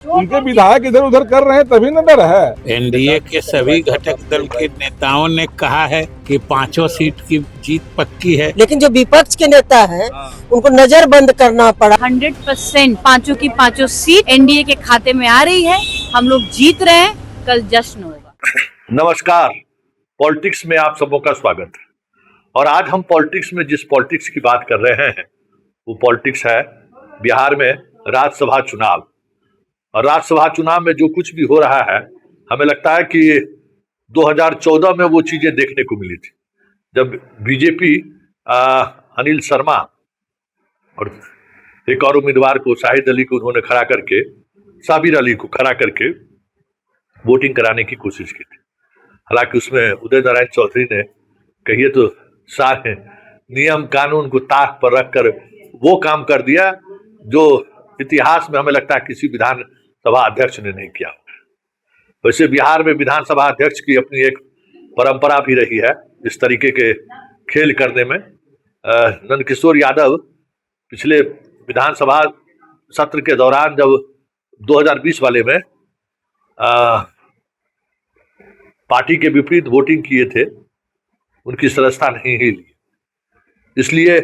उनके विधायक इधर उधर कर रहे हैं तभी न डर है। एनडीए के सभी घटक दल के नेताओं ने कहा है कि 5 सीट की जीत पक्की है, लेकिन जो विपक्ष के नेता हैं उनको नजर बंद करना पड़ा। 100% पांचों की पांचों सीट एनडीए के खाते में आ रही है। हम लोग जीत रहे हैं, कल जश्न होगा। नमस्कार, पॉलिटिक्स में आप सबों का स्वागत है। और आज हम पॉलिटिक्स में जिस पॉलिटिक्स की बात कर रहे हैं वो पॉलिटिक्स है बिहार में राज्यसभा चुनाव। और राज्यसभा चुनाव में जो कुछ भी हो रहा है, हमें लगता है कि 2014 में वो चीजें देखने को मिली थी, जब बीजेपी अनिल शर्मा और एक और उम्मीदवार को, शाहिद अली को उन्होंने खड़ा करके, साबिर अली को खड़ा करके वोटिंग कराने की कोशिश की थी। हालांकि उसमें उदय नारायण चौधरी ने, कहिए तो सारे नियम कानून को ताक पर रखकर वो काम कर दिया जो इतिहास में हमें लगता है किसी विधानसभा अध्यक्ष ने नहीं किया। वैसे बिहार में विधानसभा अध्यक्ष की अपनी एक परंपरा भी रही है इस तरीके के खेल करने में। नंदकिशोर यादव पिछले विधानसभा सत्र के दौरान जब 2020 वाले में पार्टी के विपरीत वोटिंग किए थे, उनकी सदस्यता नहीं हिली। इसलिए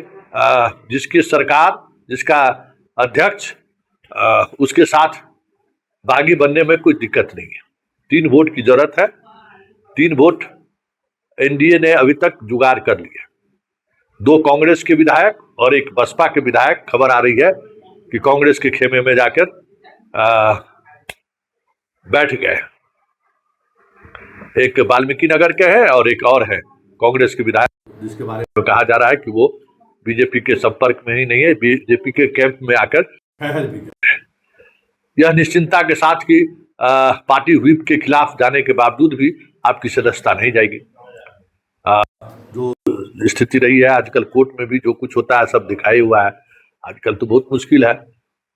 जिसकी सरकार, जिसका अध्यक्ष, उसके साथ बागी बनने में कोई दिक्कत नहीं है। 3 वोट की जरूरत है। 3 वोट एनडीए ने अभी तक जुगाड़ कर लिया। 2 कांग्रेस के विधायक और 1 बसपा के विधायक, खबर आ रही है कि कांग्रेस के खेमे में जाकर बैठ गए। एक वाल्मीकि नगर के है और एक और है कांग्रेस के विधायक, जिसके बारे में कहा जा रहा है कि वो बीजेपी के संपर्क में ही नहीं है, बीजेपी के कैंप में आकर फैल भी गए। यह निश्चिंता के साथ कि पार्टी व्हिप के खिलाफ जाने के बावजूद भी आपकी सदस्यता नहीं जाएगी। जो स्थिति रही है आजकल, कोर्ट में भी जो कुछ होता है सब दिखाई हुआ है। आजकल तो बहुत मुश्किल है।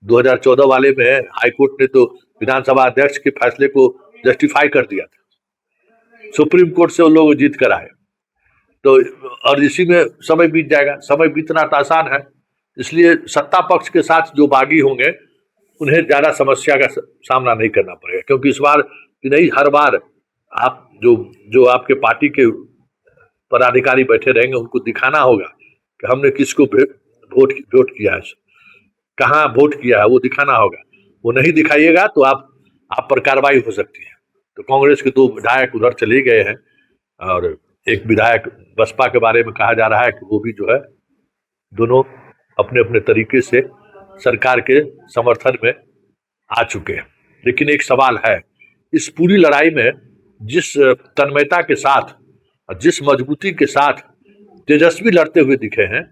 2014 वाले में हाईकोर्ट ने तो विधानसभा अध्यक्ष के फैसले को जस्टिफाई कर दिया था। सुप्रीम कोर्ट से वो लोग जीत कर आए, तो और इसी में समय बीत जाएगा। समय बीतना तो आसान है, इसलिए सत्ता पक्ष के साथ जो बागी होंगे उन्हें ज्यादा समस्या का सामना नहीं करना पड़ेगा, क्योंकि इस बार नहीं, हर बार आप जो आपके पार्टी के पदाधिकारी बैठे रहेंगे उनको दिखाना होगा कि हमने किसको वोट किया है, कहाँ वोट किया है, वो दिखाना होगा। वो नहीं दिखाइएगा तो आप पर कार्रवाई हो सकती है। तो कांग्रेस के 2 विधायक उधर चले गए हैं और एक विधायक बसपा के बारे में कहा जा रहा है कि वो भी जो है, दोनों अपने अपने तरीके से सरकार के समर्थन में आ चुके हैं। लेकिन एक सवाल है, इस पूरी लड़ाई में जिस तन्मयता के साथ, जिस मजबूती के साथ तेजस्वी लड़ते हुए दिखे हैं,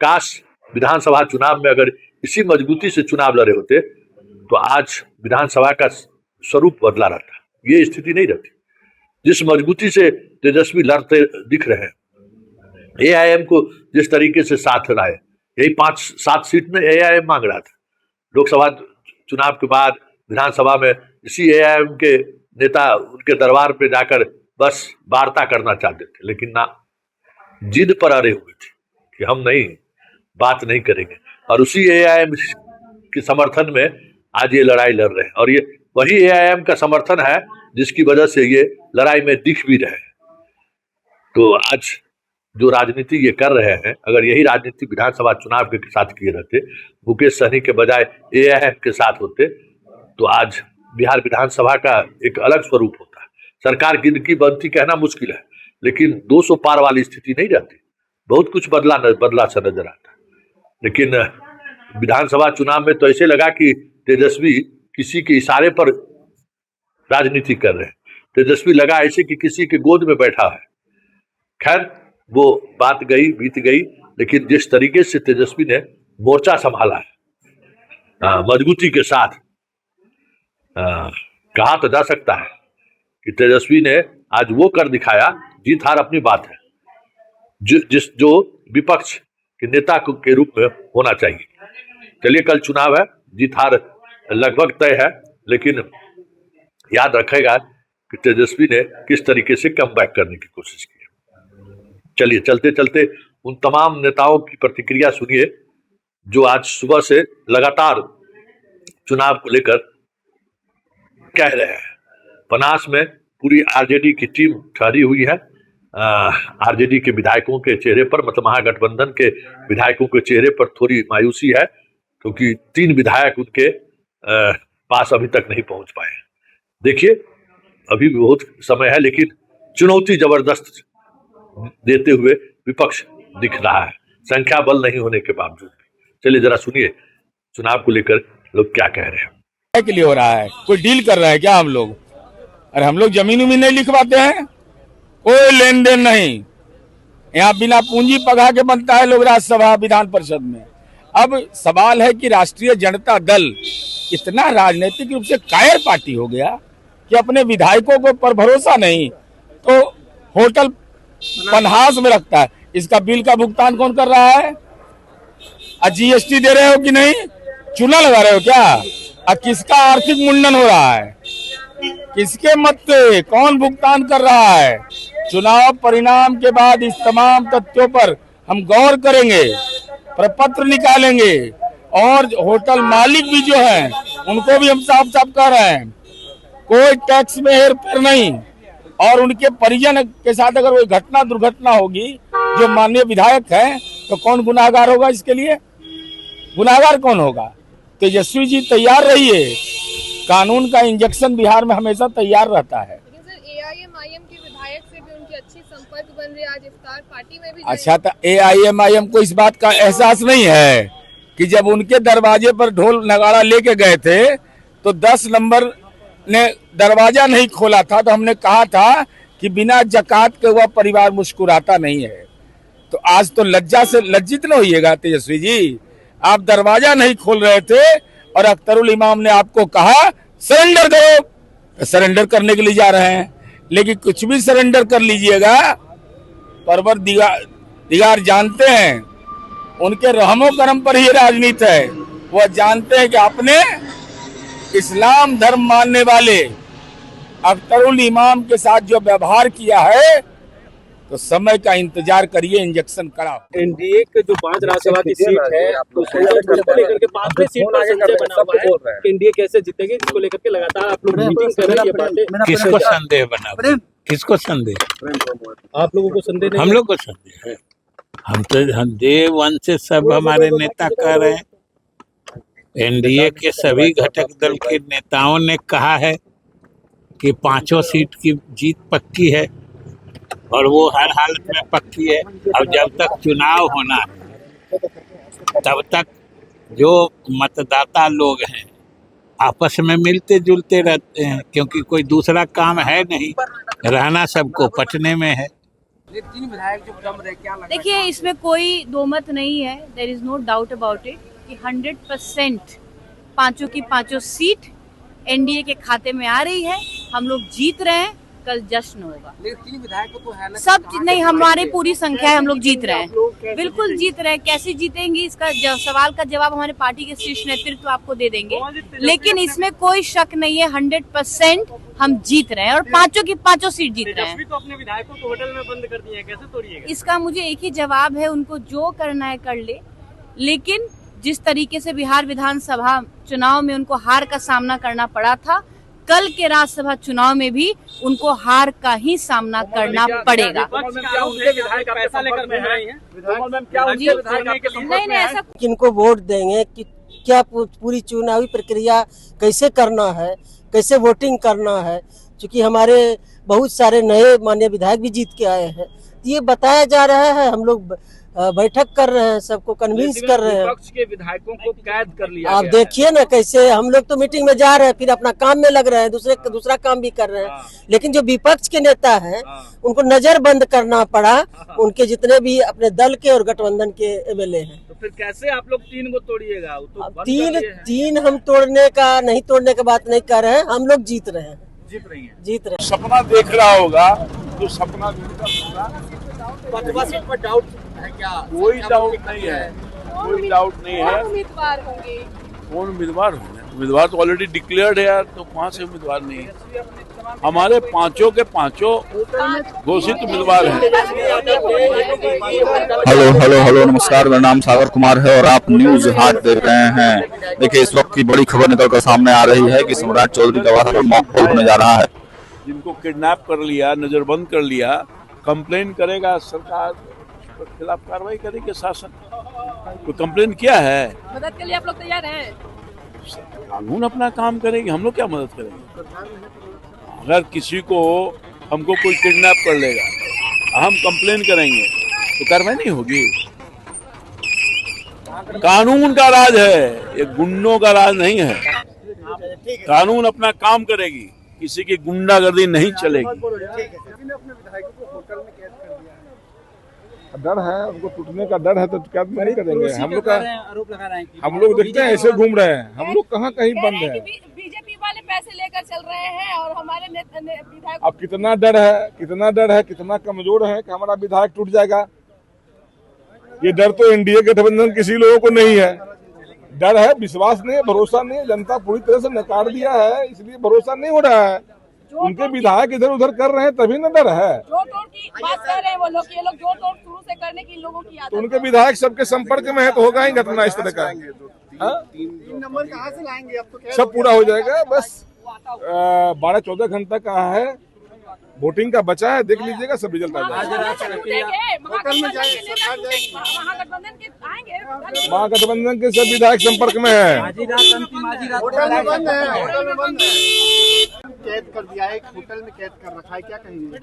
काश विधानसभा चुनाव में अगर इसी मजबूती से चुनाव लड़े होते तो आज विधानसभा का स्वरूप बदला रहता। ये स्थिति नहीं रहती। जिस मजबूती से तेजस्वी लड़ते दिख रहे हैं, एआईएम को जिस तरीके से साथ लाए, यही 5-7 सीट में एआईएम मांग रहा था। लोकसभा चुनाव के बाद विधानसभा में इसी एआईएम के नेता उनके दरबार पे जाकर बस वार्ता करना चाहते थे, लेकिन ना, जिद पर अड़े हुए थे कि हम नहीं, बात नहीं करेंगे। और उसी एआईएम के समर्थन में आज ये लड़ाई लड़ रहे हैं, और ये वही एआईएम का समर्थन है जिसकी वजह से ये लड़ाई में दिख भी रहे हैं। तो आज जो राजनीति ये कर रहे हैं, अगर यही राजनीति विधानसभा चुनाव के साथ किए रहते, मुकेश सहनी के बजाय एआईएम के साथ होते, तो आज बिहार विधानसभा का एक अलग स्वरूप होता है। सरकार की बनती कहना मुश्किल है, लेकिन 200 पार वाली स्थिति नहीं रहती। बहुत कुछ बदला सा नजर आता है। लेकिन विधानसभा चुनाव में तो ऐसे लगा कि तेजस्वी किसी के इशारे पर राजनीति कर रहे हैं। तेजस्वी लगा ऐसे कि किसी के गोद में बैठा है। खैर, वो बात गई, बीत गई। लेकिन जिस तरीके से तेजस्वी ने मोर्चा संभाला है, मजबूती के साथ, कहा तो जा सकता है कि तेजस्वी ने आज वो कर दिखाया। जीत हार अपनी बात है, जो विपक्ष के नेता के रूप में होना चाहिए। चलिए, कल चुनाव है, जीत हार लगभग तय है, लेकिन याद रखेगा कि तेजस्वी ने किस तरीके से कम बैक करने की कोशिश की। चलिए, चलते चलते उन तमाम नेताओं की प्रतिक्रिया सुनिए जो आज सुबह से लगातार चुनाव को लेकर कह रहे हैं। बनास में पूरी आरजेडी की टीम ठहरी हुई है। आरजेडी के विधायकों के चेहरे पर, मतलब महागठबंधन के विधायकों के चेहरे पर थोड़ी मायूसी है, क्योंकि 3 विधायक उनके पास अभी तक नहीं पहुंच पाए। देखिए, अभी भी बहुत समय है, लेकिन चुनौती जबरदस्त देते हुए विपक्ष दिख रहा है, संख्या बल नहीं होने के बावजूद भी। चलिए जरा सुनिए चुनाव को लेकर लोग क्या कह रहे हैं। के लिए हो रहा है, कोई डील कर रहा है क्या हम लोग? अरे हम लोग जमीन उमीन नहीं लिखवाते हैं, कोई लेन देन नहीं। यहाँ बिना पूंजी पगा के बनता है लोग राज्यसभा विधान परिषद में। अब सवाल है कि राष्ट्रीय जनता दल इतना राजनीतिक रूप से कायर पार्टी हो गया कि अपने विधायकों को पर भरोसा नहीं तो होटल पनहास में रखता है। इसका बिल का भुगतान कौन कर रहा है? जीएसटी दे रहे हो कि नहीं? चूना लगा रहे हो क्या? किसका आर्थिक मुंडन हो रहा है? किसके मत से कौन भुगतान कर रहा है? चुनाव परिणाम के बाद इस तमाम तथ्यों पर हम गौर करेंगे, प्रपत्र निकालेंगे और होटल मालिक भी जो हैं उनको भी हम साफ साफ कह रहे हैं कोई टैक्स में हेरफेर नहीं, और उनके परिजन के साथ अगर कोई घटना दुर्घटना होगी, जो माननीय विधायक हैं, तो कौन गुनाहगार होगा? इसके लिए गुनाहगार कौन होगा? तेजस्वी जी तैयार रहिए, कानून का इंजेक्शन बिहार में हमेशा तैयार रहता है। लेकिन सर एआईएमआईएम के विधायक से भी उनकी अच्छी संपर्क बन रही है, आज इफ्तार पार्टी में भी। अच्छा, तो एआईएमआईएम को इस बात का एहसास नहीं है कि जब उनके दरवाजे पर ढोल नगाड़ा लेके गए थे तो 10 नंबर ने दरवाजा नहीं खोला था, तो हमने कहा था कि बिना जकात के वह परिवार मुस्कुराता नहीं है। तो आज तो लज्जा से लज्जित न होइएगा तेजस्वी जी, आप दरवाजा नहीं खोल रहे थे और अख्तरुल इमाम ने आपको कहा सरेंडर करो, तो सरेंडर करने के लिए जा रहे हैं। लेकिन कुछ भी सरेंडर कर लीजिएगा, परवरदिगार जानते हैं, उनके रहमो करम पर ही राजनीति है। वह जानते हैं कि आपने इस्लाम धर्म मानने वाले अख्तरुल इमाम के साथ जो व्यवहार किया है, तो समय का इंतजार करिए, इंजेक्शन कराओ। एनडीए के जो 5 राज्यसभा की सीट है, तो उसको लेकर के 5वीं सीट पर संशय बना हुआ है कि एनडीए कैसे जीतेगी, इसको लेकर के लगातार आप लोग मीटिंग कर रहे हैं। ये बातें किसको संदेह बना? किसको संदेह? आप लोगों को संदेह नहीं? हम लोग को संदेह है। हम डे 1 से सब हमारे नेता कह रहे हैं, एनडीए के सभी घटक दल के नेताओं ने कहा है कि 5 सीट की जीत पक्की है और वो हर हालत में पक्की है। अब जब तक चुनाव होना है तब तक जो मतदाता लोग हैं आपस में मिलते जुलते रहते हैं, क्योंकि कोई दूसरा काम है नहीं, रहना सबको पटने में है। देखिए, इसमें कोई दो मत नहीं है, there is no doubt about it कि 100% 5 की 5 सीट एनडीए के खाते में आ रही है। हम लोग जीत रहे हैं, कल जश्न होगा। सब नहीं, हमारी पूरी संख्या है, हम लोग जीत रहे हैं, बिल्कुल जीत रहे हैं। कैसे जीतेंगे इसका सवाल का जवाब हमारे पार्टी के शीर्ष नेतृत्व आपको दे देंगे, लेकिन इसमें कोई शक नहीं है 100% हम जीत रहे हैं और 5 की 5 सीट जीत रहे हैं। तो अपने विधायकों को होटल में बंद कर दिए हैं, कैसे तोड़िएगा? इसका मुझे एक ही जवाब है, उनको जो करना है कर ले, लेकिन जिस तरीके से बिहार विधानसभा चुनाव में उनको हार का सामना करना पड़ा था, कल के राज्यसभा चुनाव में भी उनको हार का ही सामना करना पड़ेगा। नहीं, ऐसा किनको वोट देंगे, कि क्या पूरी चुनावी प्रक्रिया कैसे करना है, कैसे वोटिंग करना है, क्योंकि हमारे बहुत सारे नए माननीय विधायक भी जीत के आए हैं, ये बताया जा रहा है। हम लोग बैठक कर रहे हैं, सबको कन्विंस कर रहे हैं। विपक्ष के विधायकों को कैद कर लिया आप देखिए ना कैसे हम लोग तो मीटिंग में जा रहे हैं, फिर अपना काम में लग रहे हैं, दूसरा काम भी कर रहे हैं। लेकिन जो विपक्ष के नेता हैं उनको नजर बंद करना पड़ा, उनके जितने भी अपने दल के और गठबंधन के एमएलए हैं। तो फिर कैसे आप लोग 3 को तोड़िएगा? तो तीन हम तोड़ने का बात नहीं कर रहे हैं, हम लोग जीत रहे हैं, जीत रहे हैं। सपना देख रहा होगा, जो सपना देखता होगा, 5वां सीट पर डाउट है क्या? कोई डाउट नहीं है, कोई डाउट नहीं है। उम्मीदवार होंगे? कौन उम्मीदवार होंगे? उम्मीदवार तो ऑलरेडी डिक्लेयर्ड है यार, तो कहाँ से उम्मीदवार नहीं है? हमारे पांचों के पांचों घोषित उम्मीदवार हैं। हेलो नमस्कार, मेरा नाम सागर कुमार है और आप न्यूज हाट देख रहे हैं। देखिए, इस वक्त की बड़ी खबर निकलकर सामने आ रही है कि सम्राट चौधरी का वादा मॉकपोल होने जा रहा है। जिनको किडनैप कर लिया, नजरबंद कर लिया, कंप्लेन करेगा सरकार, उसके खिलाफ कार्रवाई करेगी शासन। तो कंप्लेन किया है, मदद के लिए आप लोग तैयार हैं? कानून अपना काम करेगी, हम लोग क्या मदद करेंगे? अगर किसी को हमको कोई किडनैप कर लेगा, हम कंप्लेन करेंगे तो कार्रवाई नहीं होगी। कानून का राज है, ये गुंडों का राज नहीं है। कानून अपना काम करेगी, किसी की गुंडागर्दी नहीं चलेगी। डर है, उनको टूटने का डर है तो क्या नहीं करेंगे। हम लोग का आरोप लगा रहे हैं, हम लोग देखते हैं ऐसे घूम रहे हैं, हम लोग कहाँ कहीं बंद है। बीजेपी वाले पैसे लेकर चल रहे हैं और हमारे विधायक। अब कितना डर है, कितना कमजोर है कि हमारा विधायक टूट जाएगा। ये डर तो एनडीए गठबंधन किसी लोगों को नहीं है। डर है, विश्वास नहीं है, भरोसा नहीं है। जनता पूरी तरह से नकार दिया है, इसलिए भरोसा नहीं हो रहा है। उनके विधायक इधर उधर कर रहे हैं तभी न डर है। जोड़ तोड़ की बात कर रहे हैं वो लोग, ये लोग जोड़ तोड़ शुरू से करने की लोगों की आदत। तो उनके विधायक सबके संपर्क में है तो होगा ही घटना इस तरह का। 3 नंबर कहाँ से लाएंगे? अब तो सब पूरा हो जाएगा, बस 12-14 घंटा का है, वोटिंग का बचा है, देख लीजिएगा, सब रिजल्ट आ जाएगा। महागठबंधन के सब विधायक संपर्क में है। कैद कर दिया है, एक होटल में कैद कर रखा है, क्या कहेंगे?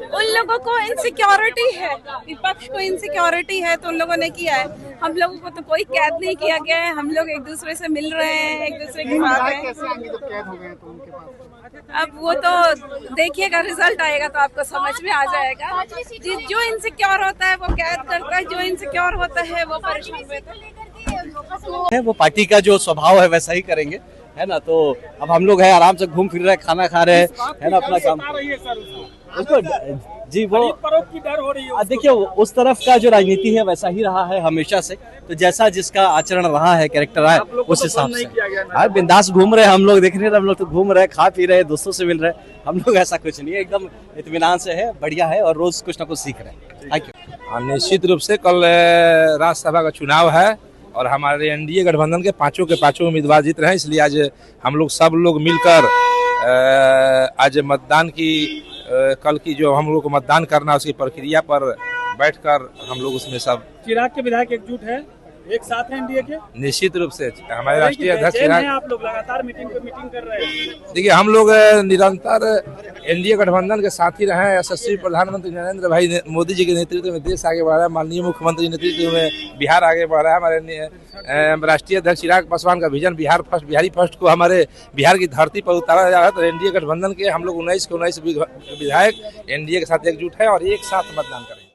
उन लोगों को इनसिक्योरिटी है, विपक्ष को इनसिक्योरिटी है तो उन लोगों ने किया है। हम लोगों को तो कोई कैद नहीं किया गया है, हम लोग एक दूसरे से मिल रहे हैं, एक दूसरे के साथ हैं। कैसे आएंगे जब कैद हो गए तो उनके पास? अब वो तो देखिएगा, रिजल्ट आएगा तो आपको समझ में आ जाएगा। जो इनसिक्योर होता है वो कैद करता है, जो इनसिक्योर होता है वो परेशान रहता है। वो पार्टी का जो स्वभाव है वैसा ही करेंगे, है ना। तो अब हम लोग है आराम से घूम फिर रहे हैं, खाना खा रहे हैं, है ना, अपना काम। उसको जी वो की डर हो रही है। देखिए, उस तरफ का जो राजनीति है वैसा ही रहा है हमेशा से। तो जैसा जिसका आचरण रहा है, कैरेक्टर रहा है, उस हिसाब से हाँ बिंदास घूम रहे हैं। हम लोग देख रहे हैं, हम लोग तो घूम रहे हैं, खा पी रहे हैं, दोस्तों से मिल रहे हैं। हम लोग ऐसा कुछ नहीं है, एकदम इत्मीनान से है, बढ़िया है और रोज कुछ ना कुछ सीख रहे हैं। Thank you. निश्चित रूप से कल राज्यसभा का चुनाव है और हमारे एनडीए गठबंधन के पांचों उम्मीदवार जीत रहे हैं। इसलिए आज हम लोग सब लोग मिलकर आज मतदान की कल की जो हम लोग को मतदान करना है उसकी प्रक्रिया पर बैठकर हम लोग उसमें सब चिराग के विधायक एकजुट है, एक साथ है एनडीए के। निश्चित रूप से हमारे राष्ट्रीय अध्यक्ष चिराग, आप लोग लगातार मीटिंग कर रहे हैं। देखिए, हम लोग निरंतर एनडीए गठबंधन के साथ ही रहे हैं। यशस्वी प्रधानमंत्री नरेंद्र भाई मोदी जी के नेतृत्व में देश आगे बढ़ रहा है, माननीय मुख्यमंत्री नेतृत्व में बिहार आगे बढ़ रहा है। हमारे राष्ट्रीय अध्यक्ष चिराग पासवान का विजन बिहारी फर्स्ट को हमारे बिहार की धरती पर उतारा जा रहा है। तो एनडीए गठबंधन के हम लोग 19 के 19 विधायक एनडीए के साथ एकजुट है और एक साथ मतदान करेंगे।